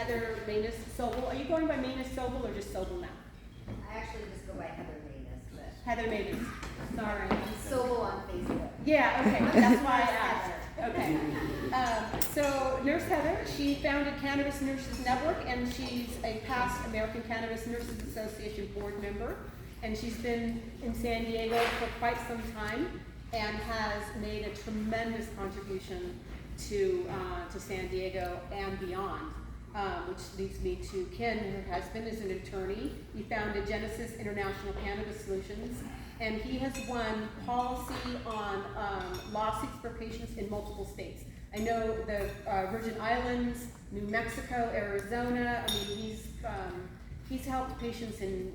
Heather Manus Sobel. Are you going by Manus Sobel or just Sobel now? I actually just go by Heather Manus, but Heather Manus. Sorry. I'm Sobel on Facebook. Yeah, okay, that's why I asked. Okay. So Nurse Heather, she founded Cannabis Nurses Network, and she's a past American Cannabis Nurses Association board member. And she's been in San Diego for quite some time and has made a tremendous contribution to San Diego and beyond. Which leads me to Ken, her husband, is an attorney. He founded Genesis International Cannabis Solutions, and he has won policy on lawsuits for patients in multiple states. I know the Virgin Islands, New Mexico, Arizona. I mean, he's helped patients in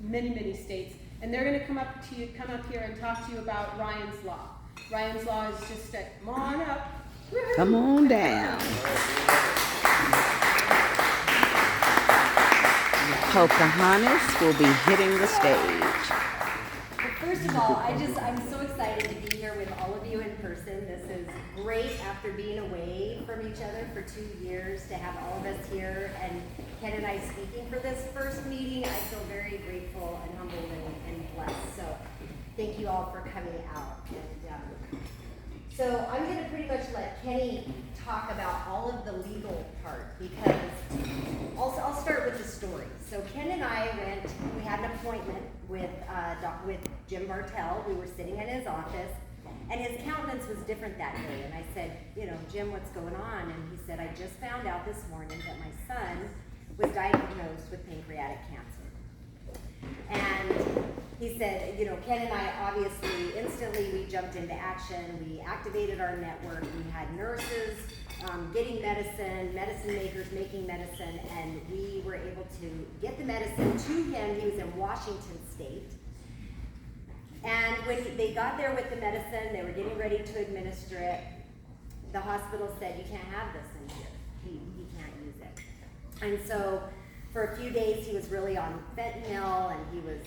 many, many states. And they're going to come up here and talk to you about Ryan's Law. Ryan's Law is just a, come on up. Woo-hoo. Come on down. Pocahontas will be hitting the stage. Well, first of all, I'm so excited to be here with all of you in person. This is great after being away from each other for 2 years to have all of us here and Ken and I speaking for this first meeting. I feel very grateful and humbled and blessed. So thank you all for coming out. And so I'm going to pretty much let Kenny talk about all of the legal part because I'll start with the story. So Ken and I we had an appointment with Jim Bartell. We were sitting in his office and his countenance was different that day. And I said, Jim, what's going on? And he said, I just found out this morning that my son was diagnosed with pancreatic cancer. And he said, Ken and I obviously instantly we jumped into action. We activated our network. We had nurses getting medicine makers making medicine, and we were able to get the medicine to him. He was in Washington State. And when they got there with the medicine, they were getting ready to administer it. The hospital said, you can't have this in here. He can't use it. And so for a few days, he was really on fentanyl, and he was,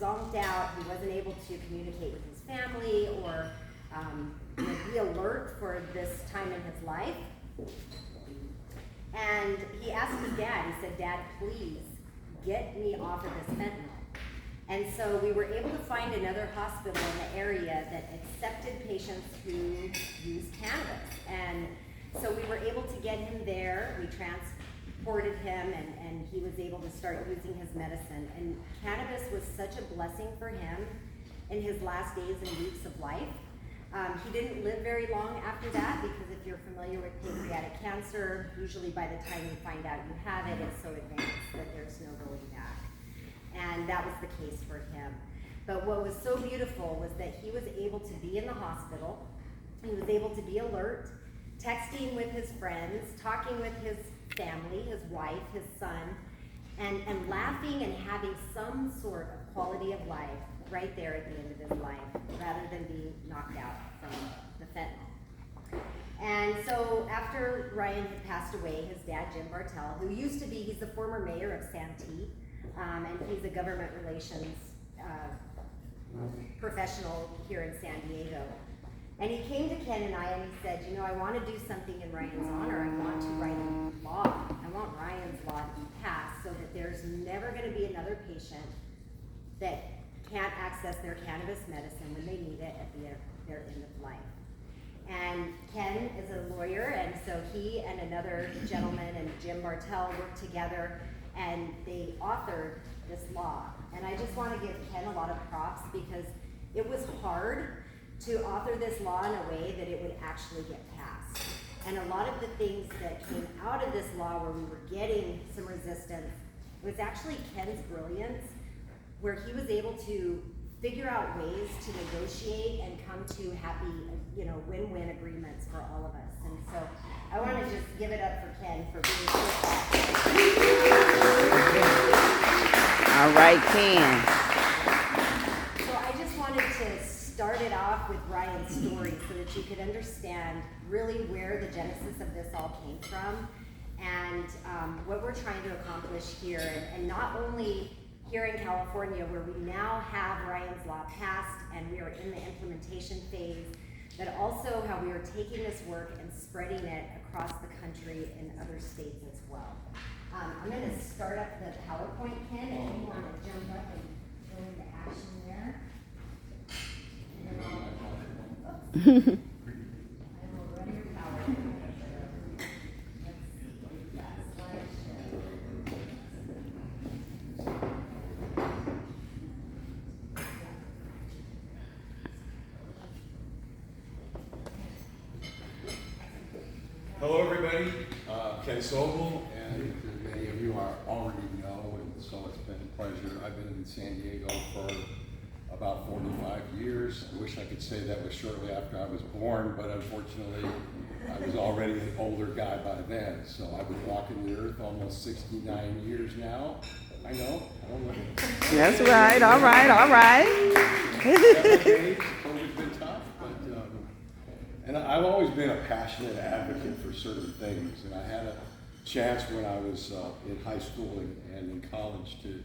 zonked out. He wasn't able to communicate with his family or be alert for this time in his life. And he asked his dad, he said, Dad, please get me off of this fentanyl. And so we were able to find another hospital in the area that accepted patients who used cannabis. And so we were able to get him there. We transported him, and he was able to start using his medicine. And cannabis was such a blessing for him in his last days and weeks of life. He didn't live very long after that because if you're familiar with pancreatic cancer, usually by the time you find out you have it, it's so advanced that there's no going back. And that was the case for him. But what was so beautiful was that he was able to be in the hospital. He was able to be alert, texting with his friends, talking with his family, his wife, his son, and laughing and having some sort of quality of life right there at the end of his life, rather than being knocked out from the fentanyl. And so after Ryan had passed away, his dad, Jim Bartell, who used to be, he's the former mayor of Santee, and he's a government relations professional here in San Diego. And he came to Ken and I and he said, I want to do something in Ryan's honor. I want to write a law. I want Ryan's law to be passed so that there's never going to be another patient that can't access their cannabis medicine when they need it at their end of life. And Ken is a lawyer, and so he and another gentleman, and Jim Bartell, worked together, and they authored this law. And I just want to give Ken a lot of props because it was hard to author this law in a way that it would actually get passed. And a lot of the things that came out of this law where we were getting some resistance was actually Ken's brilliance, where he was able to figure out ways to negotiate and come to happy, win-win agreements for all of us. And so I want to just give it up for Ken for being so All right, Ken. So I just wanted to start it off with Ryan's story so that you could understand really where the genesis of this all came from and what we're trying to accomplish here. And not only here in California, where we now have Ryan's Law passed and we are in the implementation phase, but also how we are taking this work and spreading it across the country in other states as well. I'm going to start up the PowerPoint, Ken, if you want to jump up and go into action there. And then I will run your PowerPoint. Let's see, we've got slideshow. Hello, everybody. Ken Sobel, and many of you already know, and so it's been a pleasure. I've been in San Diego for about 45 years. I wish I could say that was shortly after I was born, but unfortunately, I was already an older guy by then. So I've been walking the earth almost 69 years now. I know. I don't know. That's right. All right. All right. COVID's been tough, but and I've always been a passionate advocate for certain things, and I had a chance when I was in high school and in college to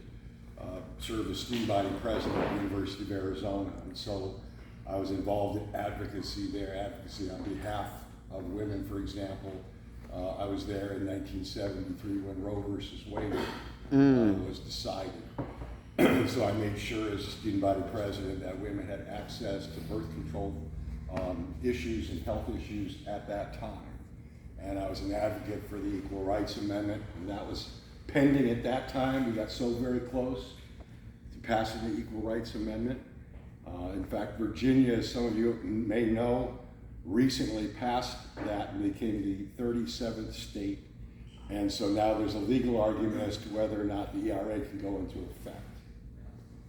serve as student body president at the University of Arizona, and so I was involved in advocacy on behalf of women, for example. I was there in 1973 when Roe versus Wade was decided. So I made sure as a student body president that women had access to birth control issues and health issues at that time. And I was an advocate for the Equal Rights Amendment, and that was pending at that time. We got so very close to passing the Equal Rights Amendment. In fact, Virginia, as some of you may know, recently passed that and became the 37th state. And so now there's a legal argument as to whether or not the ERA can go into effect.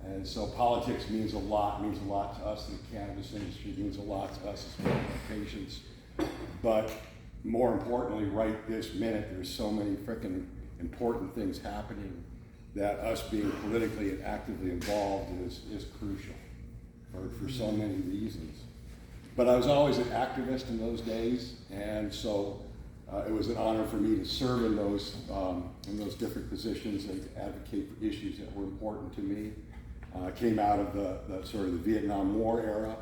And so politics means a lot to us in the cannabis industry, means a lot to us as patients. But more importantly, right this minute, there's so many freaking important things happening that us being politically and actively involved is crucial for so many reasons. But I was always an activist in those days, and so it was an honor for me to serve in those different positions and to advocate for issues that were important to me. I came out of the sort of the Vietnam War era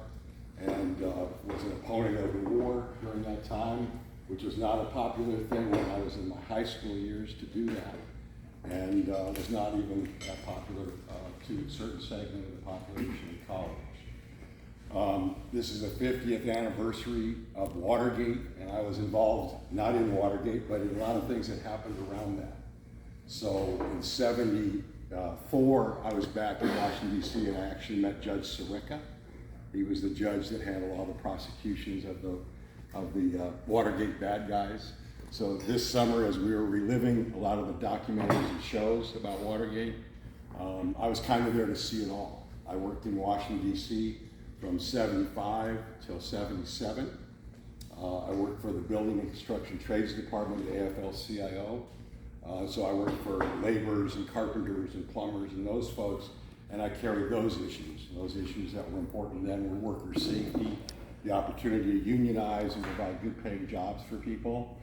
and was an opponent of the war during that time, which was not a popular thing when I was in my high school years to do that, and was not even that popular to a certain segment of the population in college. This is the 50th anniversary of Watergate, and I was involved not in Watergate, but in a lot of things that happened around that. So in '74, I was back in Washington, D.C., and I actually met Judge Sirica. He was the judge that handled all the prosecutions of the Watergate bad guys. So this summer, as we were reliving a lot of the documentaries and shows about Watergate, I was kind of there to see it all. I worked in Washington, D.C. from '75 till '77. I worked for the Building and Construction Trades Department at AFL-CIO. So I worked for laborers and carpenters and plumbers and those folks, and I carried those issues. Those issues that were important then were worker safety, the opportunity to unionize and provide good paying jobs for people.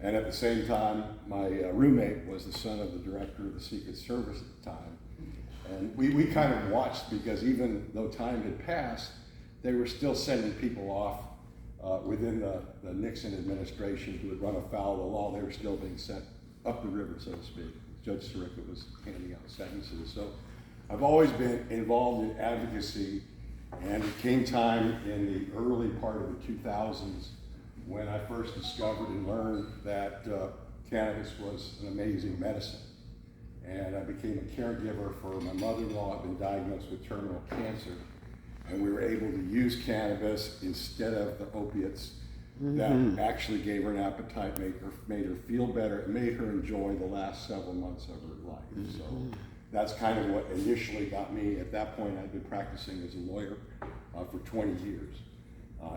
And at the same time, my roommate was the son of the director of the Secret Service at the time. And we kind of watched, because even though time had passed, they were still sending people off within the Nixon administration who had run afoul of the law. They were still being sent up the river, so to speak. Judge Sirica was handing out sentences. So I've always been involved in advocacy, and it came time in the early part of the 2000s when I first discovered and learned that cannabis was an amazing medicine. And I became a caregiver for my mother-in-law, had been diagnosed with terminal cancer, and we were able to use cannabis instead of the opiates that actually gave her an appetite, made her feel better, and made her enjoy the last several months of her life. So that's kind of what initially got me. At that point, I'd been practicing as a lawyer for 20 years.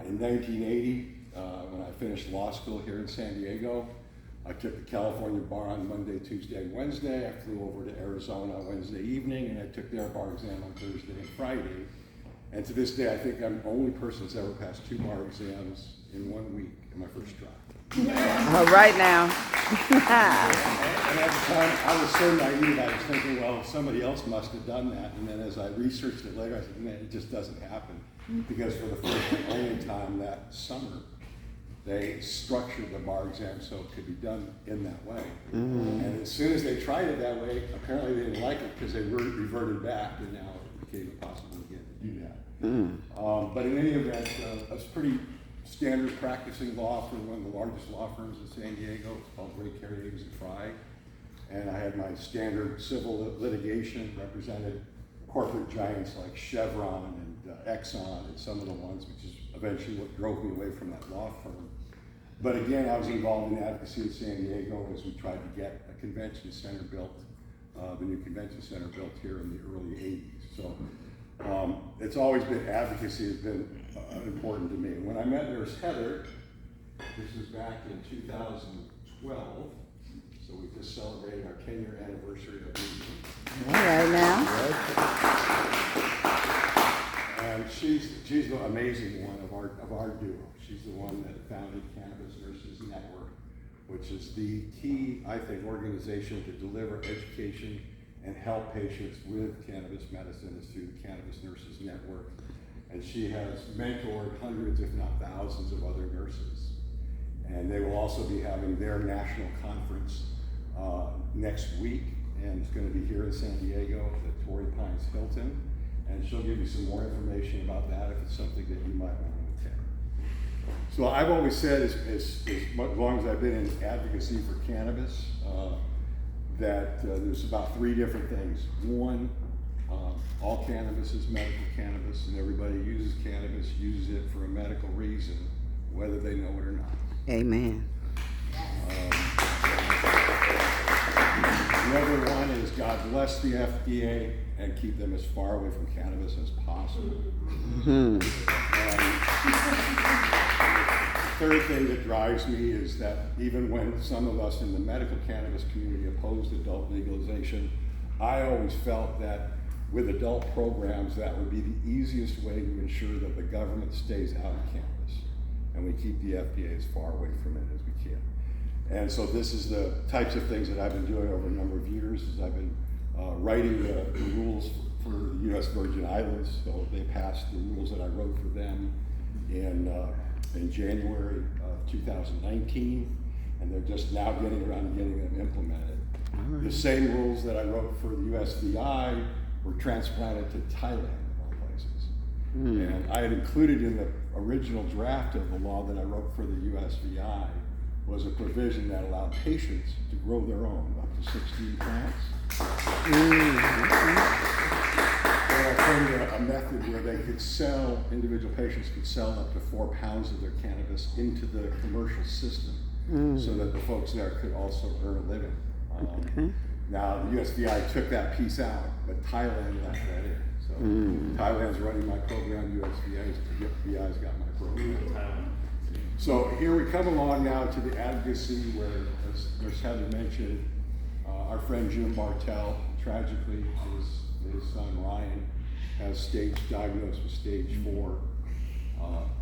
In 1980, when I finished law school here in San Diego, I took the California bar on Monday, Tuesday, and Wednesday. I flew over to Arizona Wednesday evening, and I took their bar exam on Thursday and Friday. And to this day, I think I'm the only person that's ever passed 2 bar exams in 1 week in my first try. All right now. And at the time, I was so naive, I was thinking, well, somebody else must have done that. And then as I researched it later, I said, man, it just doesn't happen. Because for the first and only time that summer, they structured the bar exam so it could be done in that way. And as soon as they tried it that way, apparently they didn't like it because they reverted back, and now it became impossible again to do that. But in any event, it's pretty standard practicing law for one of the largest law firms in San Diego. It's called Ray, Carey, Davis and Fry. And I had my standard civil litigation, represented corporate giants like Chevron and Exxon and some of the ones, which is eventually what drove me away from that law firm. But again, I was involved in advocacy in San Diego as we tried to get a convention center built, the new convention center built here in the early 80s. So it's always been, advocacy has been important to me. When I met Nurse Heather, this was back in 2012, so we just celebrated our 10-year anniversary of meeting. All right now. And she's the amazing one of our duo. She's the one that founded Cannabis Nurses Network, which is the key, I think, organization to deliver education and help patients with cannabis medicine is through the Cannabis Nurses Network. And she has mentored hundreds, if not thousands, of other nurses. And they will also be having their national conference next week, and it's going to be here in San Diego at Torrey Pines Hilton. And she'll give you some more information about that if it's something that you might want to attend. So I've always said, as long as I've been in advocacy for cannabis, that there's about three different things. One, all cannabis is medical cannabis, and everybody uses cannabis, uses it for a medical reason, whether they know it or not. Amen. The other one is God bless the FDA and keep them as far away from cannabis as possible. And the third thing that drives me is that even when some of us in the medical cannabis community opposed adult legalization, I always felt that with adult programs, that would be the easiest way to ensure that the government stays out of cannabis and we keep the FDA as far away from it as we can. And so this is the types of things that I've been doing over a number of years, as I've been writing the rules for the U.S. Virgin Islands. So they passed the rules that I wrote for them in January of 2019, and they're just now getting around to getting them implemented. Right. The same rules that I wrote for the USVI were transplanted to Thailand, of all places. And I had included in the original draft of the law that I wrote for the USVI was a provision that allowed patients to grow their own, up to 16 plants. Or alternative, a method where they could sell, individual patients could sell up to 4 pounds of their cannabis into the commercial system so that the folks there could also earn a living. Now, the USVI took that piece out, but Thailand left that in. So Thailand's running my program, USVI's got my program. So here we come along now to the advocacy where, as Nurse Heather mentioned, our friend Jim Bartell, tragically, his son Ryan has diagnosed with stage 4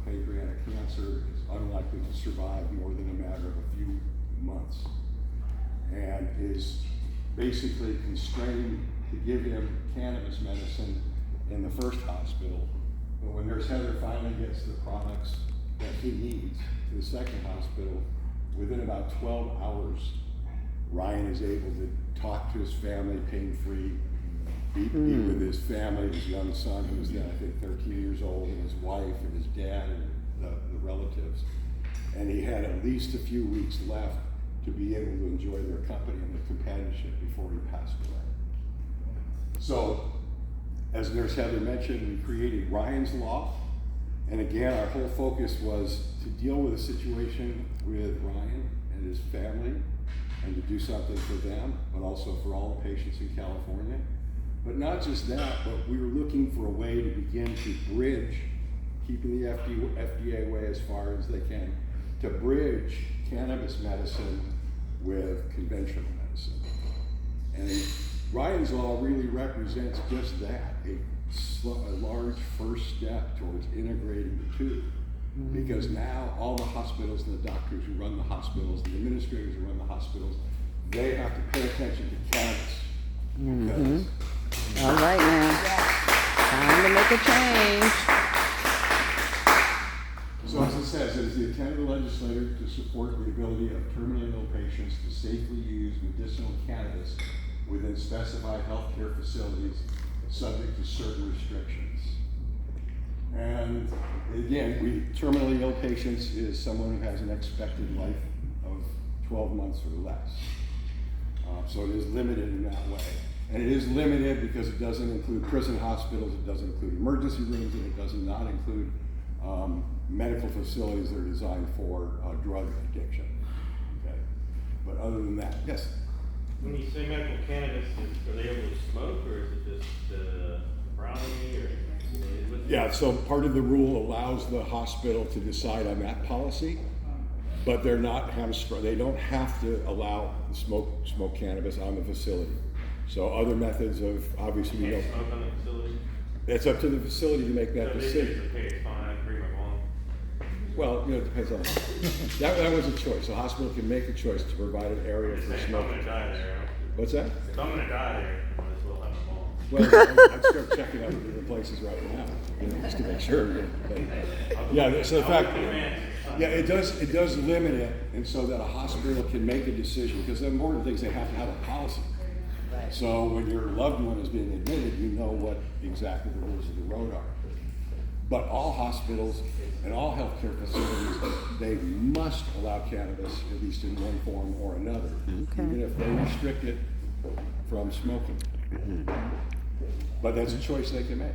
pancreatic cancer, is unlikely to survive more than a matter of a few months, and is basically constrained to give him cannabis medicine in the first hospital. But when Nurse Heather finally gets the products that he needs to the second hospital, within about 12 hours, Ryan is able to talk to his family pain-free, be with his family, his young son, who's then I think 13 years old, and his wife and his dad and the relatives. And he had at least a few weeks left to be able to enjoy their company and their companionship before he passed away. So, as Nurse Heather mentioned, we created Ryan's Law. And again, our whole focus was to deal with a situation with Ryan and his family and to do something for them, but also for all the patients in California. But not just that, but we were looking for a way to begin to bridge, keeping the FDA away as far as they can, to bridge cannabis medicine with conventional medicine. And Ryan's Law really represents just that, a large first step towards integrating the two. Because now all the hospitals and the doctors who run the hospitals, the administrators who run the hospitals, they have to pay attention to cannabis. All right now. Time to make a change. So as it says, it is the intent of the legislators support the ability of terminally ill patients to safely use medicinal cannabis within specified healthcare facilities, subject to certain restrictions. And again, terminally ill patients is someone who has an expected life of 12 months or less. So it is limited in that way. And it is limited because it doesn't include prison hospitals, it doesn't include emergency rooms, and it does not include medical facilities that are designed for drug addiction. Okay. But other than that, yes? When you say medical cannabis, are they able to smoke, or is it just brownie, or? Yeah, so part of the rule allows the hospital to decide on that policy, but they're not hamstrung. They don't have to allow smoke cannabis on the facility. So other methods of, obviously, we Can't don't. smoke on the facility? It's up to the facility to make that So they decision. say, okay, it's fine, I agree with one. Well, it depends on the hospital. That was a choice. The hospital can make a choice to provide an area for If I'm gonna smoking. die there, What's that? if I'm gonna die there, I might as well have them all. Well, I'd start checking out the different places right now, just to make sure. But, yeah, so the fact, yeah, it does limit it, and so that a hospital can make a decision, because the important thing is they have to have a policy. So when your loved one is being admitted, you know what exactly the rules of the road are. But all hospitals and all healthcare facilities, they must allow cannabis, at least in one form or another, even if they restrict it from smoking. But that's a choice they can make.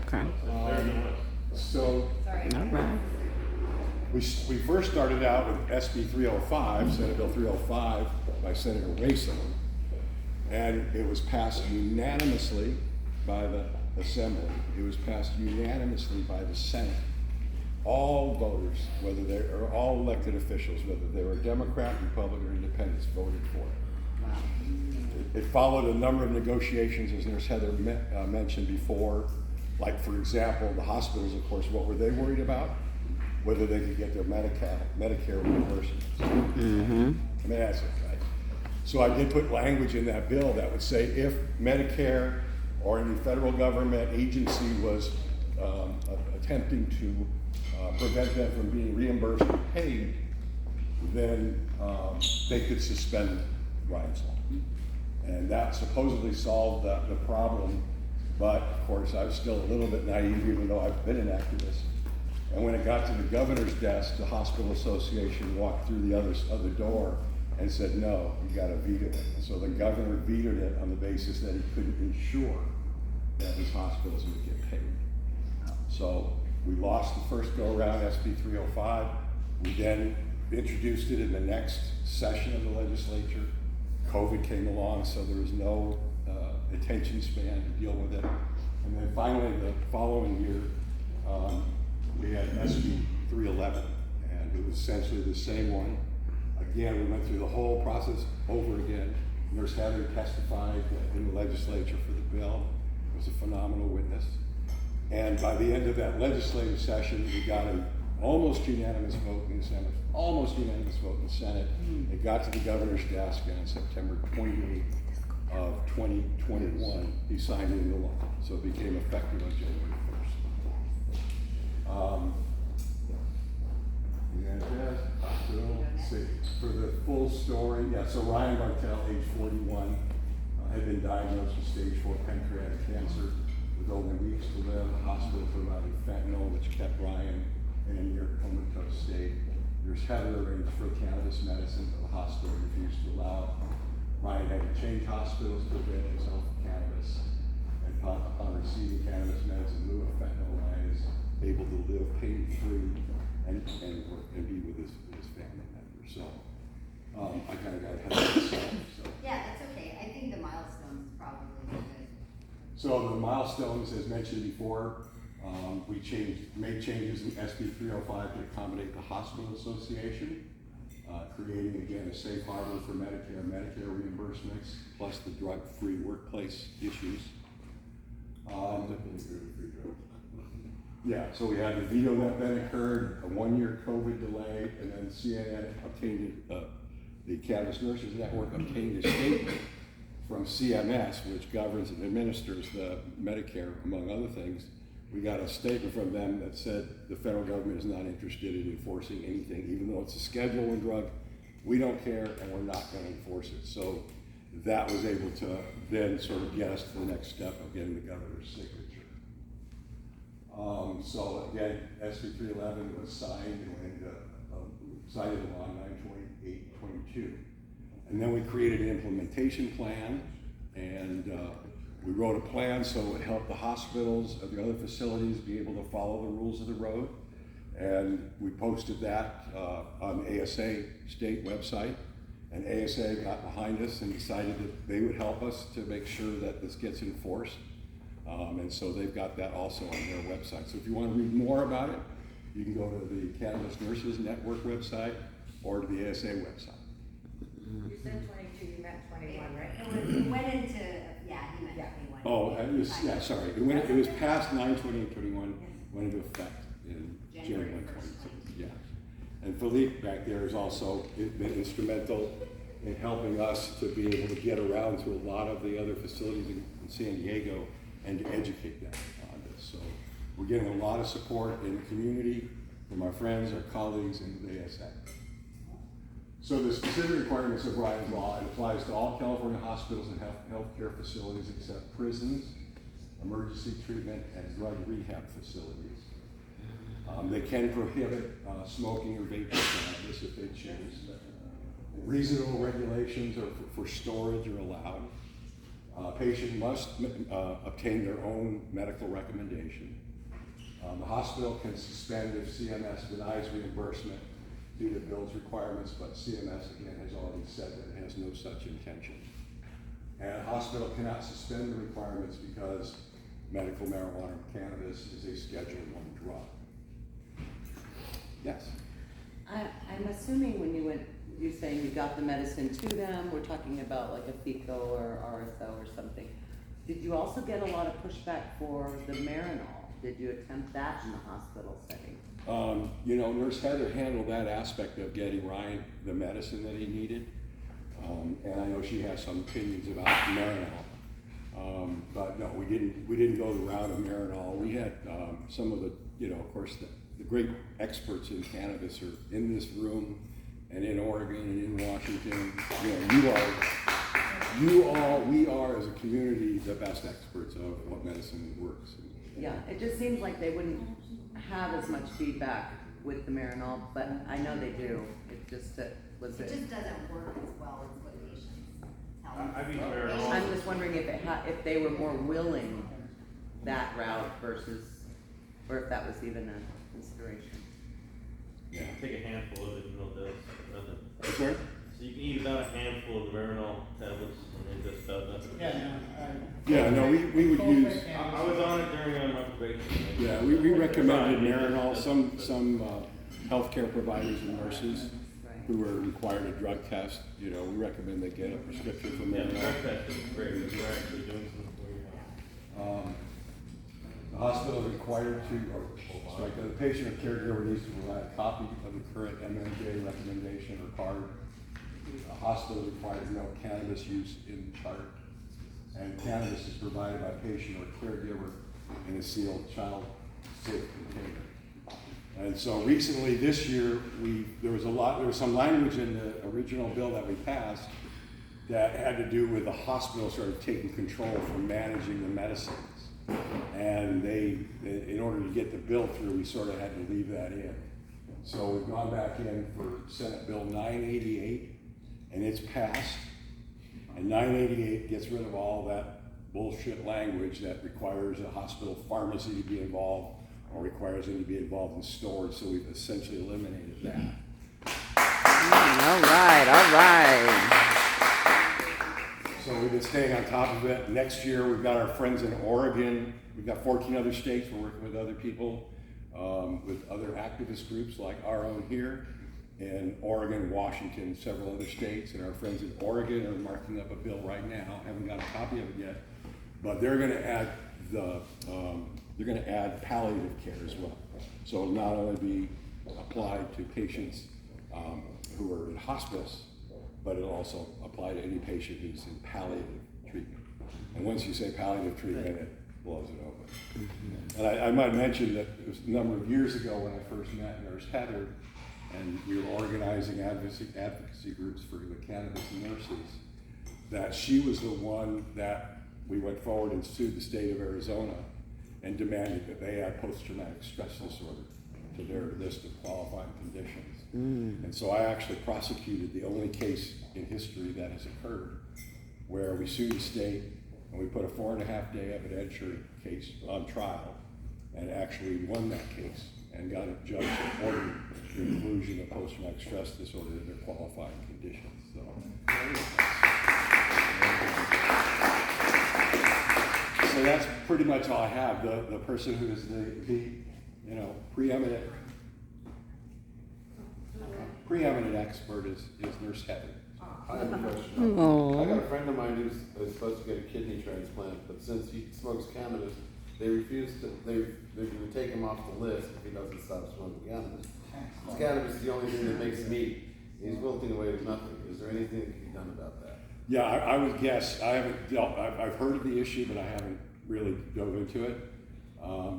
Okay. So All right. we first started out with SB 305, Senate Bill 305 by Senator Racing. And it was passed unanimously by the Assembly. It was passed unanimously by the Senate. All voters, whether they are all elected officials, whether they were Democrat, Republican, or Independents, voted for it. It followed a number of negotiations, as Nurse Heather mentioned before. Like, for example, the hospitals, of course, what were they worried about? Whether they could get their Medicare reimbursements. I mean, that's it, right? So I did put language in that bill that would say if Medicare or any federal government agency was attempting to prevent them from being reimbursed or paid, then they could suspend Ryan's Law. And that supposedly solved the problem, but of course I was still a little bit naive, even though I've been an activist. And when it got to the governor's desk, the hospital association walked through the other door and said, no, you gotta veto it. And so the governor vetoed it on the basis that he couldn't ensure that his hospitals would get paid. So we lost the first go around, SB 305. We then introduced it in the next session of the legislature. COVID came along, so there was no attention span to deal with it. And then finally, the following year, we had SB 311, and it was essentially the same one. Again, we went through the whole process over again. Nurse Heather testified in the legislature for the bill. It was a phenomenal witness. And by the end of that legislative session, we got an almost unanimous vote in the Senate, almost unanimous vote in the Senate. It got to the governor's desk, and on September 28th of 2021, he signed it into law. So it became effective on January 1st. And let's see, for the full story, yeah, so Ryan Bartell, age 41, had been diagnosed with stage 4 pancreatic cancer with only weeks to live. The hospital provided fentanyl, which kept Ryan in a near comatose state. Nurse Heather arranged for cannabis medicine, but the hospital refused to allow. Ryan had to change hospitals to avail himself of cannabis. And upon receiving cannabis meds in lieu of fentanyl, Ryan is able to live pain-free and be with his family members. So I kind of got ahead of myself. So. Yeah, that's okay. I think the milestones probably good. So the milestones, as mentioned before, we made changes in SB 305 to accommodate the hospital association, creating again a safe harbor for Medicare reimbursements, plus the drug-free workplace issues. Yeah, so we had the veto that then occurred, a 1-year COVID delay, and then CNN obtained, the Cannabis Nurses Network obtained a statement from CMS, which governs and administers the Medicare, among other things, we got a statement from them that said the federal government is not interested in enforcing anything, even though it's a Schedule I drug. We don't care, and we're not going to enforce it. So that was able to then sort of get us to the next step of getting the governor's signature. So again, SB 311 was signed and went into signed into law 9/28/22, and then we created an implementation plan, and we wrote a plan so it would help the hospitals and the other facilities be able to follow the rules of the road. And we posted that on the ASA state website, and ASA got behind us and decided that they would help us to make sure that this gets enforced. And so they've got that also on their website. So if you want to read more about it, you can go to the Cannabis Nurses Network website or to the ASA website. You said 22, you meant 21, right? It went into, yeah, he meant 21. Oh, it was, yeah, sorry. It was past 9/28/21, went into effect in January 1/22. Yeah. And Philippe back there has also been instrumental in helping us to be able to get around to a lot of the other facilities in San Diego and to educate them on this. So we're getting a lot of support in the community from our friends, our colleagues, and the ASA. So the specific requirements of Ryan's Law, it applies to all California hospitals and healthcare facilities except prisons, emergency treatment, and drug rehab facilities. They can prohibit smoking or vaping cannabis if they choose. Reasonable regulations for storage are allowed. Patient must obtain their own medical recommendation. The hospital can suspend if CMS denies reimbursement due to bill's requirements, but CMS again has already said that it has no such intention. And a hospital cannot suspend the requirements because medical marijuana or cannabis is a Schedule I drug. Yes? I'm assuming when you're saying you got the medicine to them, we're talking about like a FECO or RSO or something. Did you also get a lot of pushback for the Marinol? Did you attempt that in the hospital setting? You know, Nurse Heather handled that aspect of getting Ryan the medicine that he needed. And I know she has some opinions about Marinol. But no, we didn't go the route of Marinol. We had some of the, you know, of course, the great experts in cannabis are in this room and in Oregon and in Washington. You know, we are as a community the best experts of what medicine works. Yeah, it just seems like they wouldn't have as much feedback with the Marinol, but I know they do. It just It just doesn't work as well as what patients tell us. I've used Marinol. I'm just wondering if they were more willing that route versus, or if that was even a consideration. Yeah. Take a handful of it and it'll do nothing. Sorry? So you can eat about a handful of the Marinol tablets and it just does nothing. Yeah, no, we would use. I was on it during my probation. Yeah, we recommended Marinol. Some healthcare providers and nurses who are required a drug test, you know, we recommend they get a prescription for Yeah, the Marinol. drug test is great, because we're actually doing something for you. The hospital is required to, the patient or caregiver needs to provide a copy of the current MMJ recommendation or card. The hospital is required to note cannabis use in the chart. And cannabis is provided by patient or caregiver in a sealed child safe container. And so recently, this year, there was some language in the original bill that we passed that had to do with the hospital sort of taking control for managing the medicines. And in order to get the bill through, we sort of had to leave that in. So we've gone back in for Senate Bill 988, and it's passed. And 988 gets rid of all that bullshit language that requires a hospital pharmacy to be involved or requires them to be involved in storage, so we've essentially eliminated that. All right. So we've been staying on top of it. Next year, we've got our friends in Oregon. We've got 14 other states. We're working with other people, with other activist groups like our own here in Oregon, Washington, several other states. And our friends in Oregon are marking up a bill right now. Haven't got a copy of it yet, but they're going to add palliative care as well. So it'll not only be applied to patients who are in hospice, but it'll also apply to any patient who's in palliative treatment. And once you say palliative treatment, blows it open. And I might mention that it was a number of years ago when I first met Nurse Heather, and we were organizing advocacy groups for the cannabis nurses, that she was the one that we went forward and sued the state of Arizona and demanded that they add post-traumatic stress disorder to their list of qualifying conditions. And so I actually prosecuted the only case in history that has occurred where we sued the state and we put a 4.5-day evidentiary case on trial and actually won that case and got a judge to order the inclusion of post-traumatic stress disorder in their qualifying conditions. So that's pretty much all I have. The person who is the preeminent expert is Nurse Heather. I have a question. I got a friend of mine who's supposed to get a kidney transplant, but since he smokes cannabis, they refuse to. They're going to take him off the list if he doesn't stop smoking cannabis. Cannabis is the only thing that makes meat. He's wilting away to nothing. Is there anything that can be done about that? Yeah, I would guess. I haven't dealt. I've heard of the issue, but I haven't really dove into it.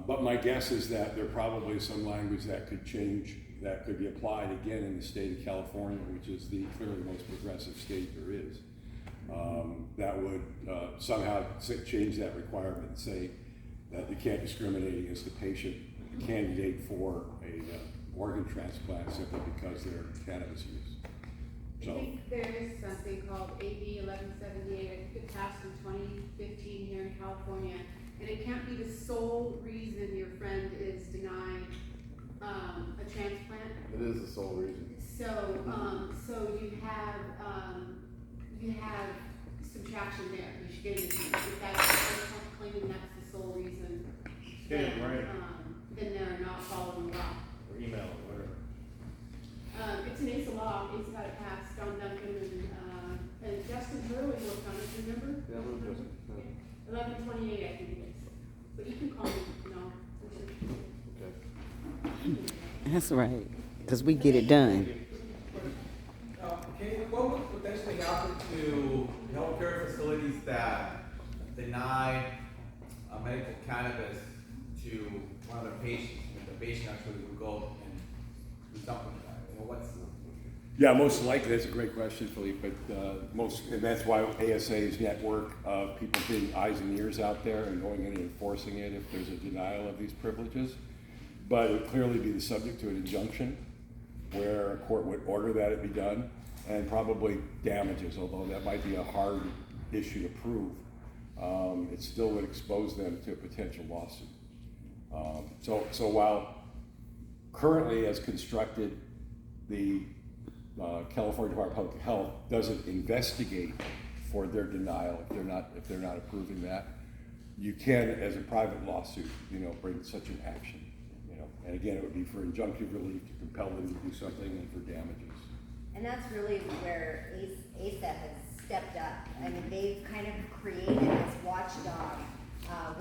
But my guess is that there probably is some language that could change, that could be applied again in the state of California, which is the clearly most progressive state there is. That would somehow change that requirement and say that you can't discriminate against the patient, the candidate for a organ transplant simply because of their cannabis use. I think there is something called AB 1178, I think it passed in 2015 here in California, and it can't be the sole reason your friend is denied a transplant. It is the sole reason. So, so you have subtraction there. You should get it, if that's claiming that's the sole reason, Get it right. then they're not following the law. Or email or whatever. It's an ACE law, ACE got it passed, Don Duncan and Justin Hurley worked on it, remember? Yeah, we'll do it. 1128, I think it is. But you can call me, no. Okay. That's right, because we get it done. What would potentially happen to healthcare facilities that deny medical cannabis to one of their patients, when the patient actually would go and do something with that? Yeah, most likely, that's a great question, Philippe, but and that's why ASA's network of people being eyes and ears out there and going in and enforcing it if there's a denial of these privileges. But it would clearly be the subject to an injunction where a court would order that it be done, and probably damages, although that might be a hard issue to prove. It still would expose them to a potential lawsuit. So while currently as constructed, the California Department of Public Health doesn't investigate for their denial if they're not approving that, you can, as a private lawsuit, bring such an action. And again, it would be for injunctive relief to compel them to do something and for damages. And that's really where ASAP has stepped up. I mean, they've kind of created this watchdog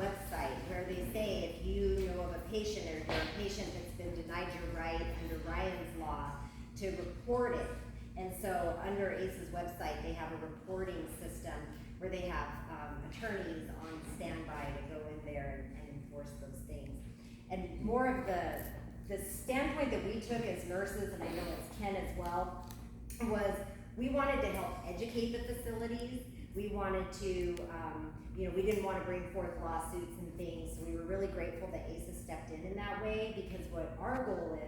website where they say if you know of a patient or you're a patient that's been denied your right under Ryan's law, to report it. And so under ACE's website, they have a reporting system where they have attorneys on standby to go in there and enforce those things. And more of the standpoint that we took as nurses, and I know it's Ken as well, was we wanted to help educate the facilities. We wanted to, we didn't want to bring forth lawsuits and things. So we were really grateful that ACE stepped in that way, because what our goal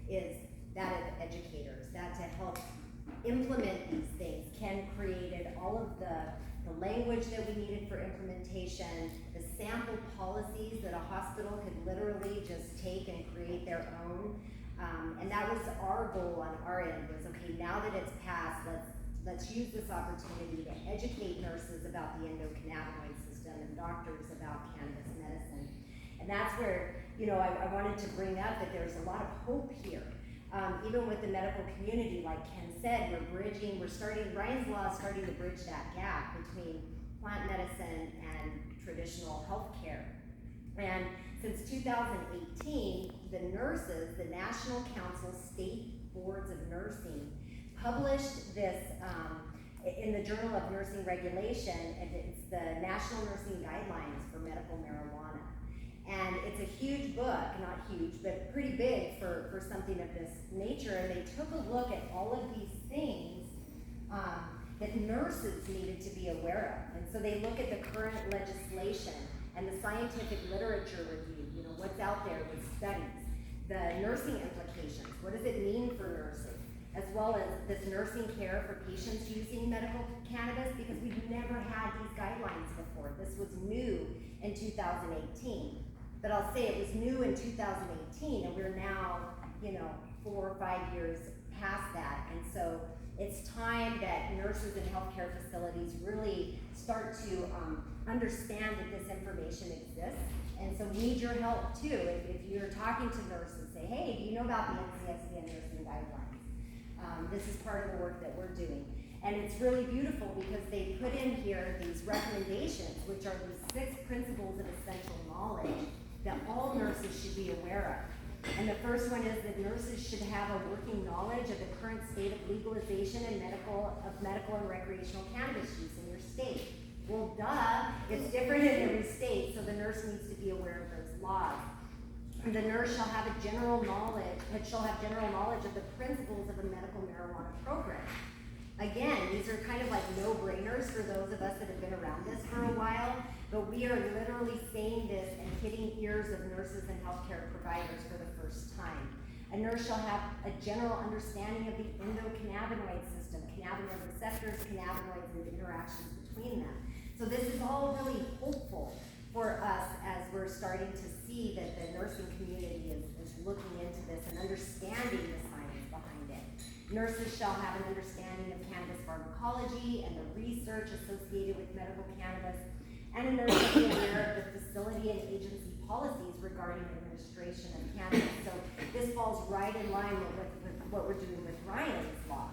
is that of educators, that to help implement these things. Ken created all of the language that we needed for implementation, the sample policies that a hospital could literally just take and create their own. And that was our goal on our end, was okay, now that it's passed, let's use this opportunity to educate nurses about the endocannabinoid system and doctors about cannabis medicine. And that's where, I wanted to bring up that there's a lot of hope here. Even with the medical community, like Ken said, Ryan's Law is starting to bridge that gap between plant medicine and traditional healthcare. And since 2018, the nurses, the National Council State Boards of Nursing, published this in the Journal of Nursing Regulation, and it's the National Nursing Guidelines for Medical Marijuana. And it's a huge book, not huge, but pretty big for something of this nature. And they took a look at all of these things that nurses needed to be aware of. And so they look at the current legislation and the scientific literature review, you know, what's out there with studies, the nursing implications, what does it mean for nurses, as well as this nursing care for patients using medical cannabis, because we've never had these guidelines before. This was new in 2018. But I'll say it was new in 2018, and we're now, you know, 4 or 5 years past that. And so it's time that nurses and healthcare facilities really start to understand that this information exists. And so we need your help too. If you're talking to nurses, say, hey, do you know about the NCSBN nursing guidelines? This is part of the work that we're doing. And it's really beautiful because they put in here these recommendations, which are these 6 principles of essential knowledge that all nurses should be aware of. And the first one is that nurses should have a working knowledge of the current state of legalization and medical and recreational cannabis use in your state. Well, duh, it's different in every state, so the nurse needs to be aware of those laws. And the nurse shall have general knowledge of the principles of a medical marijuana program. Again, these are kind of like no-brainers for those of us that have been around this for a while, but we are literally saying this and hitting ears of nurses and healthcare providers for the first time. A nurse shall have a general understanding of the endocannabinoid system, cannabinoid receptors, cannabinoids, and the interactions between them. So this is all really hopeful for us as we're starting to see that the nursing community is looking into this and understanding the science behind it. Nurses shall have an understanding of cannabis pharmacology and the research associated with medical cannabis, and a nurse shall be aware of the facility and agency policies regarding administration of cannabis. So this falls right in line with what we're doing with Ryan's law.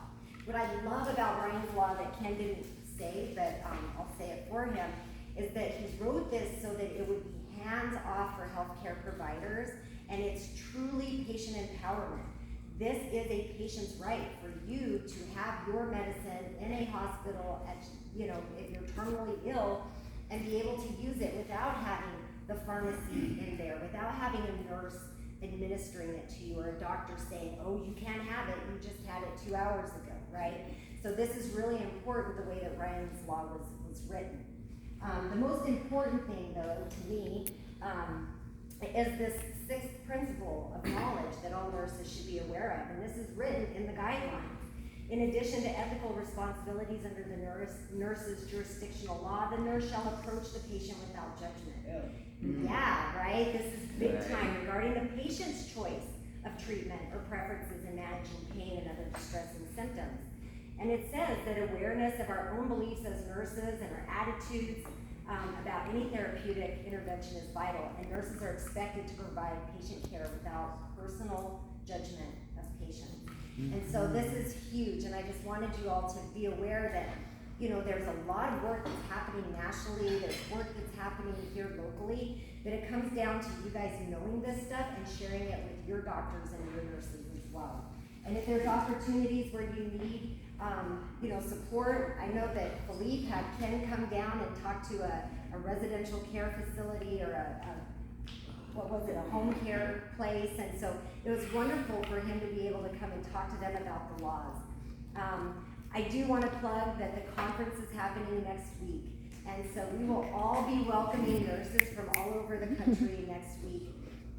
What I love about Ryan's law that Ken didn't say, but I'll say it for him, is that he wrote this so that it would be hands-off for healthcare providers, and it's truly patient empowerment. This is a patient's right for you to have your medicine in a hospital, if you're terminally ill, and be able to use it without having the pharmacy in there, without having a nurse administering it to you, or a doctor saying, oh, you can't have it, you just had it 2 hours ago, right? So this is really important, the way that Ryan's law was written. The most important thing, though, to me, is this 6th principle of knowledge that all nurses should be aware of, and this is written in the guidelines. In addition to ethical responsibilities under the nurse's jurisdictional law, the nurse shall approach the patient without judgment. Yeah, right? This is big time regarding the patient's choice of treatment or preferences in managing pain and other distressing symptoms. And it says that awareness of our own beliefs as nurses and our attitudes about any therapeutic intervention is vital, and nurses are expected to provide patient care without personal judgment of patients. And so this is huge, and I just wanted you all to be aware that, there's a lot of work that's happening nationally, there's work that's happening here locally, but it comes down to you guys knowing this stuff and sharing it with your doctors and your nurses as well. And if there's opportunities where you need, support, I know that Philippe had Ken come down and talk to a residential care facility or a home care place, and so it was wonderful for him to be able to come and talk to them about the laws. I do want to plug that the conference is happening next week, and so we will all be welcoming nurses from all over the country next week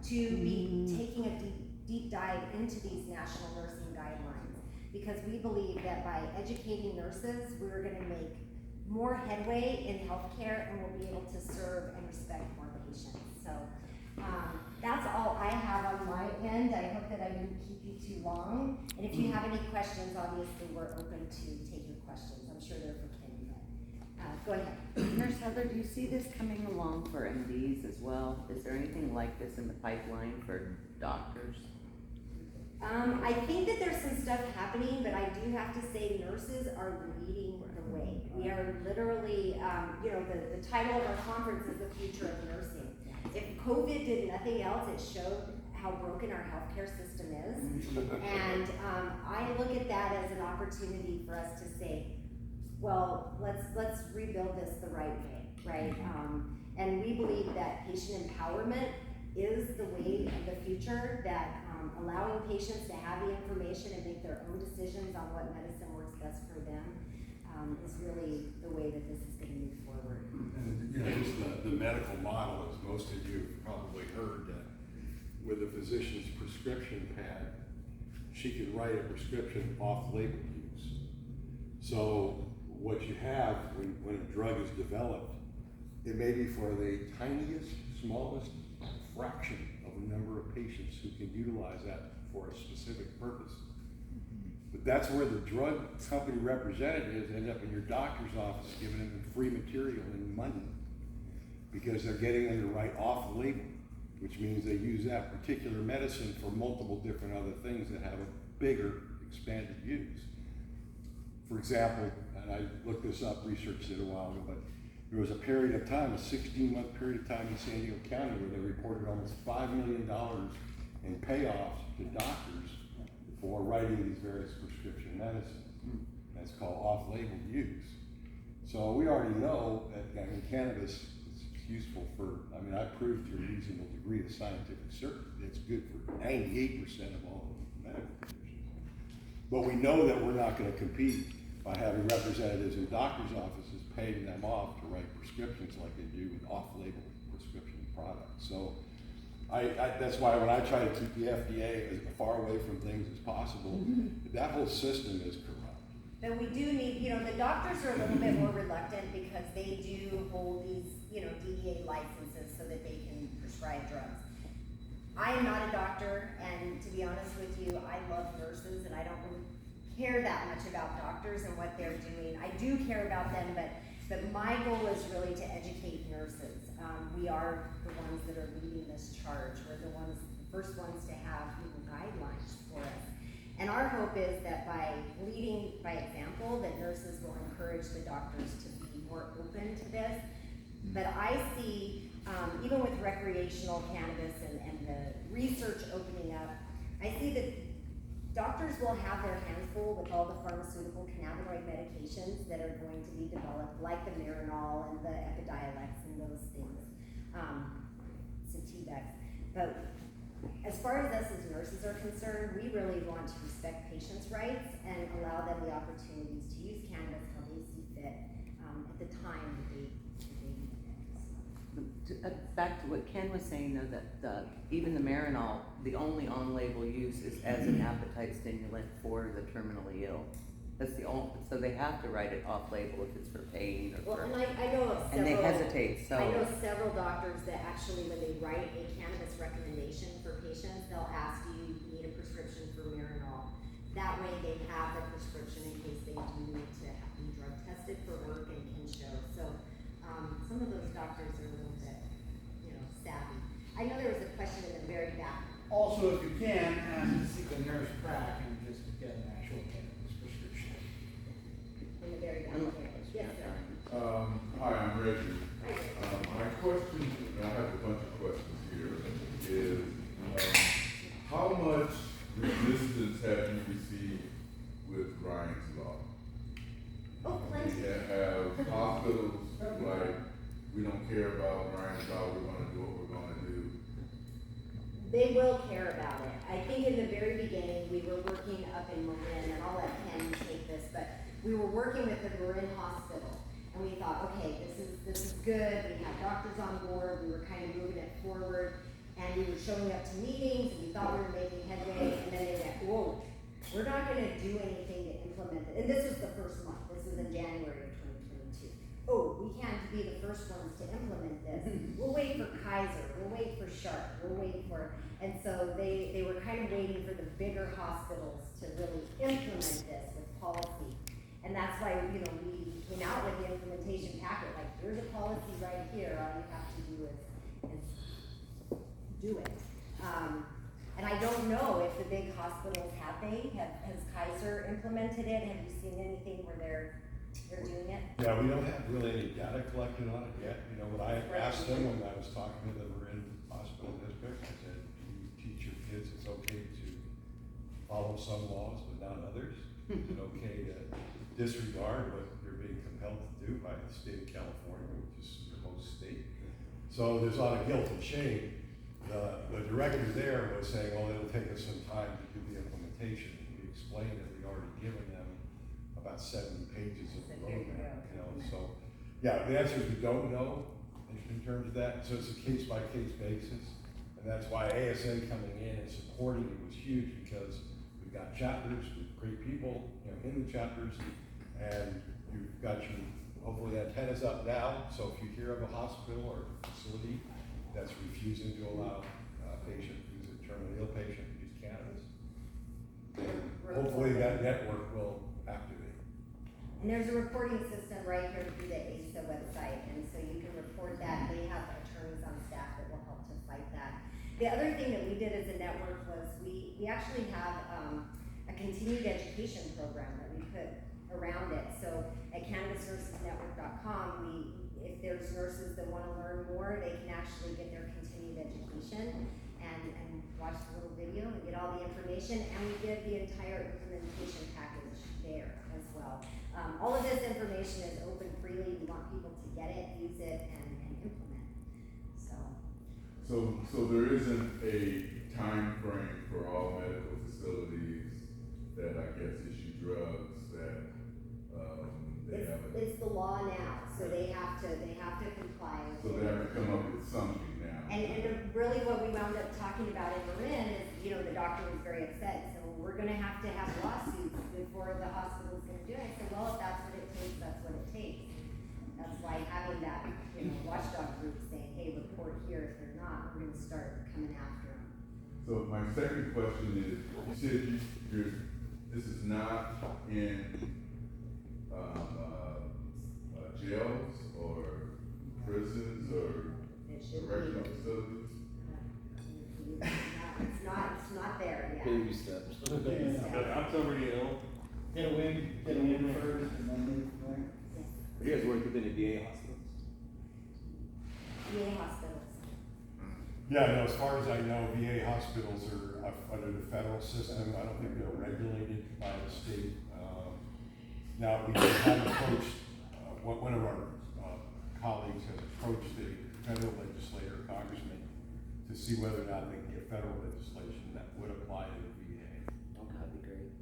to be taking a deep dive into these national nursing guidelines, because we believe that by educating nurses, we're going to make more headway in healthcare, and we'll be able to serve and respect more patients. So that's all I have on my end. I hope that I didn't keep you too long. And if you have any questions, obviously we're open to take your questions. I'm sure they're for Kenny, but go ahead. Nurse Heather, do you see this coming along for MDs as well? Is there anything like this in the pipeline for doctors? I think that there's some stuff happening, but I do have to say nurses are leading the way. We are literally, the title of our conference is The Future of Nursing. If COVID did nothing else, it showed how broken our healthcare system is. And I look at that as an opportunity for us to say, well, let's rebuild this the right way, right? And we believe that patient empowerment is the way of the future, that allowing patients to have the information and make their own decisions on what medicine works best for them is really the way that this is gonna move forward. And, you know, just the medical model, as most of you have probably heard, that with a physician's prescription pad, she can write a prescription off-label use. So what you have when a drug is developed, it may be for the tiniest, smallest fraction of the number of patients who can utilize that for a specific purpose. But that's where the drug company representatives end up in your doctor's office giving them free material and money, because they're getting them to write off-label, which means they use that particular medicine for multiple different other things that have a bigger expanded use. For example, and I looked this up, researched it a while ago, but there was a period of time, a 16-month period of time in San Diego County where they reported almost $5 million in payoffs to doctors for writing these various prescription medicines. That's called off-label use. So we already know that cannabis is useful for, I mean, I proved to a reasonable degree of scientific certainty it's good for 98% of all medical conditions. But we know that we're not going to compete by having representatives in doctors' offices paying them off to write prescriptions like they do with off-label prescription products. So that's why when I try to keep the FDA as far away from things as possible, that whole system is corrupt. But we do need, the doctors are a little bit more reluctant because they do hold these, DEA licenses so that they can prescribe drugs. I am not a doctor, and to be honest with you, I love nurses, and I don't really care that much about doctors and what they're doing. I do care about them, but my goal is really to educate nurses. We are the ones that are leading this charge. We're the first ones to have guidelines for us. And our hope is that by leading by example, that nurses will encourage the doctors to be more open to this. But I see, even with recreational cannabis and the research opening up, I see that doctors will have their hands full with all the pharmaceutical cannabinoid medications that are going to be developed, like the Marinol and the Epidiolex and those things, Sativex. But as far as us as nurses are concerned, we really want to respect patients' rights and allow them the opportunities to use cannabis how they see fit at the time that they need it. Back to what Ken was saying, though, that even the Marinol, the only on-label use is as an appetite stimulant for the terminally ill. That's the only, so they have to write it off-label if it's for pain or Well, for, and I know of several. and they hesitate, so. I know several doctors that actually, when they write a cannabis recommendation for patients, they'll ask, do you need a prescription for Marinol? That way they have the prescription in case they do need to have them drug tested for work and can show. So, some of those doctors are a little bit, savvy. I know there was a question in the very back. Also, if you can, ask to see the nurse prac and just get an actual cannabis prescription. In the very back. Yes, sir. Hi, I'm Reggie. My question, and I have a bunch of questions here, is how much resistance have you received with Ryan's Law? Oh, plenty. We have hospitals like, we don't care about Ryan's Law, we're gonna do what we're gonna do. They will care about it. I think in the very beginning, we were working up in Marin, and I'll let Ken take this, but we were working with the Marin Hospital, and we thought, okay, this is good. We had doctors on board. We were kind of moving it forward, and we were showing up to meetings, and we thought we were making headway, and then they went, whoa, we're not going to do anything to implement it. And this was the first month. This was in January of 2022. Oh, we can't be the first ones to implement this. We'll wait for Kaiser. We'll wait for Sharp. We'll wait for, and so they were kind of waiting for the bigger hospitals to really implement this with policy. And that's why, we came out with the implementation packet, like, here's a policy right here, all you have to do is do it. And I don't know if the big hospitals has Kaiser implemented it? Have you seen anything where they're doing it? Yeah, we don't have really any data collected on it yet. When I asked them when I was talking to them in hospital district, I said, do you teach your kids it's okay to follow some laws but not others? Is it okay to disregard what your being compelled to do by the state of California, which is the host state. So there's a lot of guilt and shame. The director there was saying, well, it'll take us some time to do the implementation. We explained that we'd already given them about 70 pages of the roadmap, you know, so, yeah, the answer is we don't know in terms of that, so it's a case-by-case basis. And that's why ASA coming in and supporting it was huge, because we've got chapters with great people, you know, in the chapters, and you've got your, hopefully, antennas up now, so if you hear of a hospital or facility that's refusing to allow a patient who's a terminally ill patient to use cannabis, then hopefully that network will activate. And there's a reporting system right here through the ASA website, and so you can report that. They have attorneys on staff that will help to fight that. The other thing that we did as a network was we actually have a continued education program that we put around it. So at cannabisnursesnetwork.com, if there's nurses that want to learn more, they can actually get their continued education and watch the little video and get all the information, and we give the entire implementation package there as well. All of this information is open freely. We want people to get it, use it, and implement. So there isn't a time frame for all medical facilities that I guess issue drugs that they have. It's the law now, so they have to comply. So they have to come up with something now. And really what we wound up talking about in Marin is, you know, the doctor was very upset, so we're gonna have to have lawsuits before the hospital's gonna do it. I said, well, if that's what it takes, that's what it takes. That's why having that, you know, watchdog group saying, hey, report here, if they're not, we're gonna start coming after them. So my second question is, you said this is not in jails or prisons or correctional facilities? It's not there yet. Baby steps. Baby steps. I'm somebody ill. Get a win first, and then move from there. You guys work within the VA hospitals? VA hospitals. Yeah, no, as far as I know, VA hospitals are under the federal system. I don't think they're regulated by the state. Now, we have approached, one of our colleagues has approached the federal legislator, congressman, to see whether or not they can get federal legislation that would apply to the VA. Oh, that'd be great.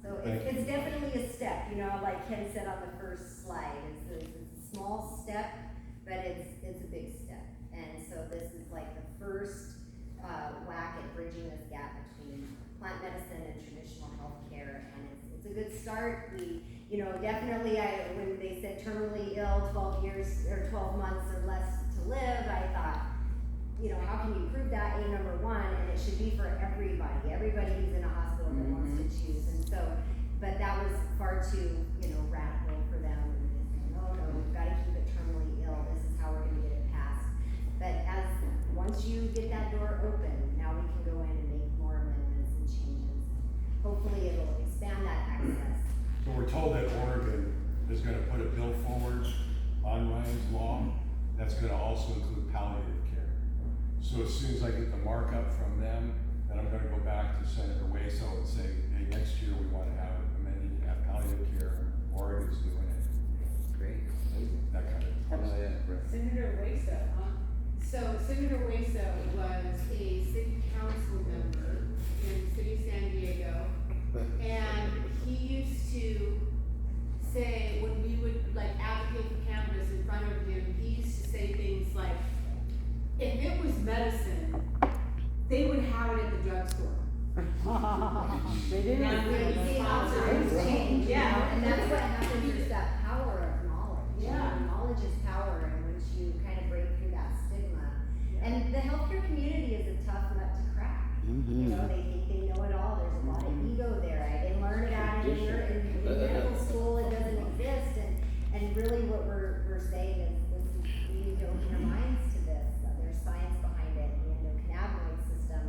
So Thank it's definitely a step, you know, like Ken said on the first slide, it's a small step, but it's a big step. And so this is like the first whack at bridging this gap between plant medicine and traditional healthcare, and it's a good start. We, you know, definitely, when they said terminally ill, 12 years or 12 months or less to live, I thought, you know, how can you prove that? Number one, and it should be for everybody who's in a hospital that wants to choose. And so, but that was far too, you know, radical for them. And they said, no, we've got to keep it terminally ill. This is how we're going to get it passed. But once you get that door open, now we can go in and make more amendments and changes. Hopefully it'll expand that access. So we're told that Oregon is gonna put a bill forward on Ryan's law that's gonna also include palliative care. So as soon as I get the markup from them, then I'm gonna go back to Senator Waso and say, hey, next year we wanna have it amended to have palliative care. Oregon's doing it. Great. That kind of. Senator Waso, so Senator Waso was a city council member in the city of San Diego. And he used to say, when we would like advocate for cannabis in front of him, he used to say things like, if it was medicine, they would have it at the drugstore. They did. See how times change, Yeah. and that's what happens, is that power of knowledge. Yeah. Knowledge is power, and once you kind of break through that stigma. And the healthcare community is a tough nut to crack. You know, they think they know it all, there's a lot of ego there, I didn't learn about it in medical school, it doesn't exist, and really what we're saying is, we need to open our minds to this, there's science behind it, the endocannabinoid system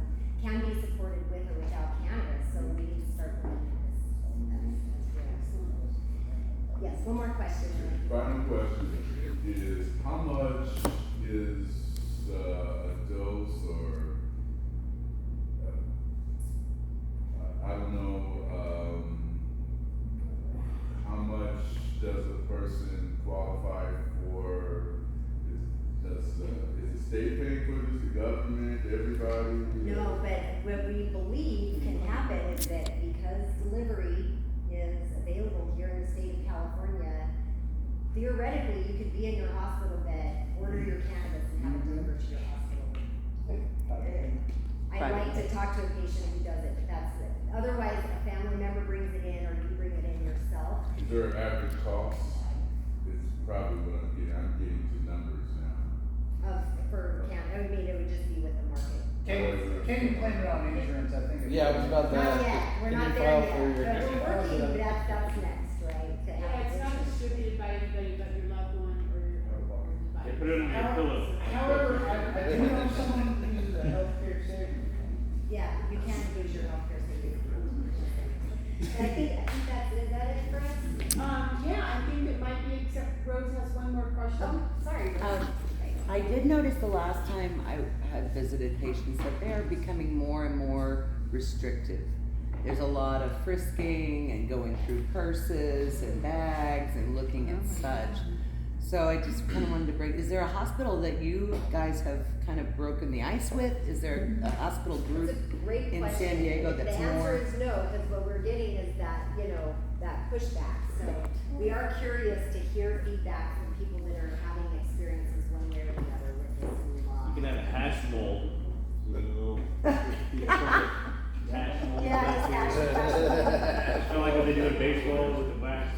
can be supported with or without cannabis, so we need to start looking at this. Yes, one more question. Final question is, how much is a dose or I don't know, how much does government, everybody? No, but what we believe can happen is that because delivery is available here in the state of California, theoretically, you could be in your hospital bed, order your cannabis and have it delivered to your hospital. I'd like to talk to a patient who does it, but that's it. Otherwise, a family member brings it in or you bring it in yourself. Is there an average cost? It's probably what I'm getting to numbers now. For I mean, it would just be with the market. Can you claim it on insurance, I think? Yeah, I was about to Not ask. yet, we're Can not you there file yet, for your- but we're working, but that's next, right? To have Yeah, it's not insurance. distributed by anybody but your loved one or your device. Yeah, put it on your pillow. However, I do know someone who uses a healthcare savings. Yeah, you can lose your healthcare savings. And I think that's, is that it for us? Yeah, I think it might be, except Rose has one more question. Oh, sorry. Rose. I did notice the last time I had visited patients that they are becoming more and more restrictive. There's a lot of frisking and going through purses and bags and looking at such. So I just kind of wanted to break, is there a hospital that you guys have kind of broken the ice with? Is there a hospital group It's a great in question. San Diego that's The answer more? is no, because what we're getting is that, that pushback. So we are curious to hear feedback from people that are having experiences one way or the other with this new law. You can have a hash mold. With a little. Hash mold. Yeah, it's actually. It's kind of like what they do in baseball with the wax.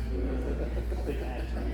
Big hash mold.